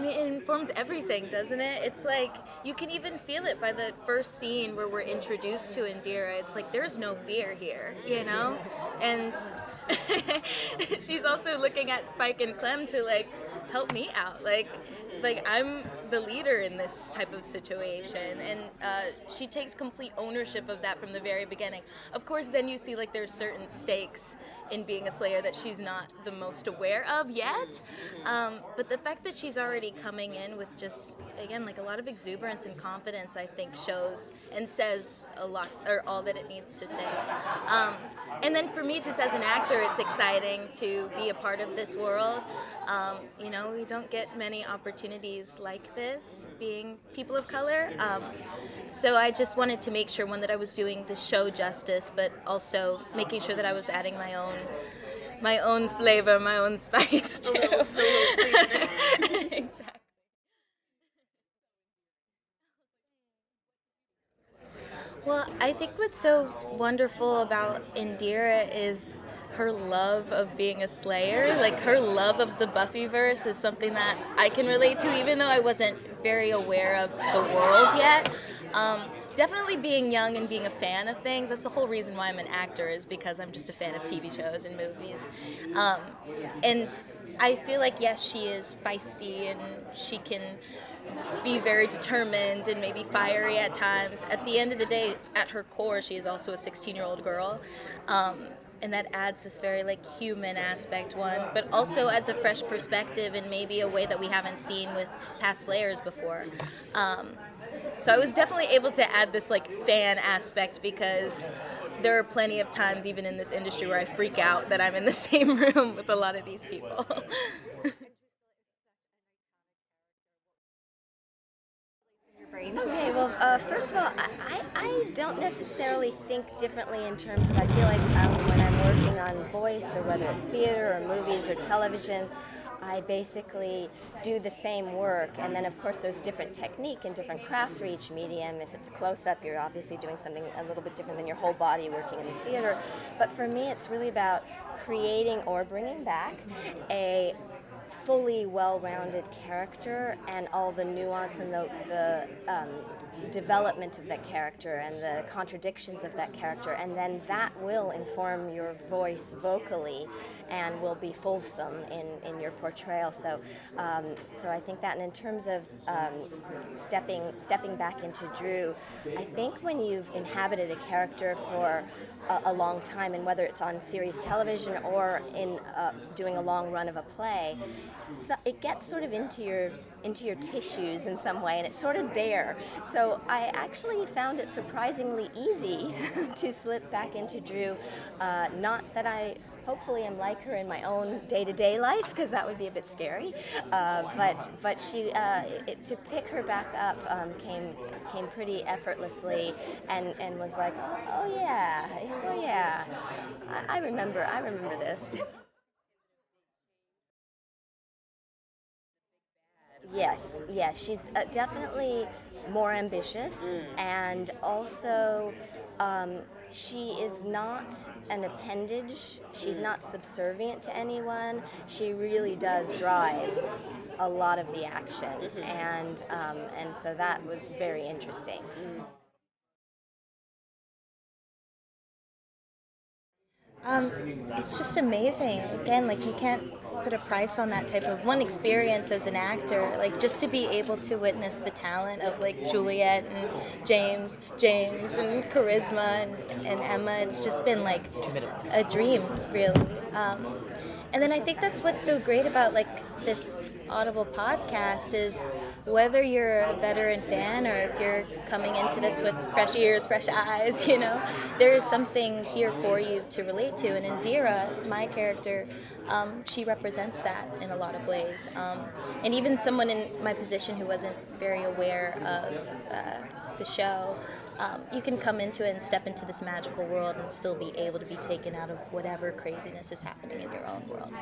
mean, it informs everything, doesn't it? It's like, you can even feel it by the first scene where we're introduced to Indira. It's like, there's no fear here, you know? And she's also looking at Spike and Clem to, like, help me out. Like I'm the leader in this type of situation, and she takes complete ownership of that from the very beginning. Of course, then you see like there's certain stakes in being a Slayer that she's not the most aware of yet, but the fact that she's already coming in with just, again, like a lot of exuberance and confidence, I think shows and says a lot, or all that it needs to say. And then for me, just as an actor, it's exciting to be a part of this world. You know, we don't get many opportunities like this, being people of color. So I just wanted to make sure, one, that I was doing the show justice, but also making sure that I was adding my own flavor, my own spice too. A little seasoning. Exactly. Well, I think what's so wonderful about Indira is her love of being a Slayer. Like, her love of the Buffyverse is something that I can relate to, even though I wasn't very aware of the world yet. Definitely being young and being a fan of things, that's the whole reason why I'm an actor, is because I'm just a fan of TV shows and movies. And I feel like, yes, she is feisty and she can be very determined and maybe fiery at times. At the end of the day, at her core, she is also a 16-year-old girl. And that adds this very like human aspect, one, but also adds a fresh perspective and maybe a way that we haven't seen with past Slayers before. So I was definitely able to add this like fan aspect, because there are plenty of times, even in this industry, where I freak out that I'm in the same room with a lot of these people. Okay, well, first of all, I don't necessarily think differently in terms of, I feel like when I'm working on voice, or whether it's theater or movies or television, I basically do the same work, and then of course there's different technique and different craft for each medium. If it's a close-up, you're obviously doing something a little bit different than your whole body working in the theater. But for me, it's really about creating or bringing back a fully well-rounded character, and all the nuance and the development of that character and the contradictions of that character, and then that will inform your voice vocally and will be fulsome in your portrayal. So I think that, and in terms of stepping back into Drew, I think when you've inhabited a character for a long time, and whether it's on series television or in doing a long run of a play, so it gets sort of into your tissues in some way, and it's sort of there. So I actually found it surprisingly easy to slip back into Drew. Not that I hopefully am like her in my own day-to-day life, because that would be a bit scary. But she to pick her back up came pretty effortlessly, and was like, oh yeah, I remember this. Yes, she's definitely more ambitious, and also she is not an appendage. She's not subservient to anyone. She really does drive a lot of the action, and so that was very interesting. It's just amazing. Again, like, you can't put a price on that type of one experience as an actor. Like, just to be able to witness the talent of like Juliet and James and Charisma and Emma. It's just been like a dream, really. And then I think that's what's so great about like this Audible podcast, is whether you're a veteran fan or if you're coming into this with fresh ears, fresh eyes, you know, there is something here for you to relate to. And Indira, my character, she represents that in a lot of ways. And even someone in my position who wasn't very aware of the show, you can come into it and step into this magical world and still be able to be taken out of whatever craziness is happening in your own world.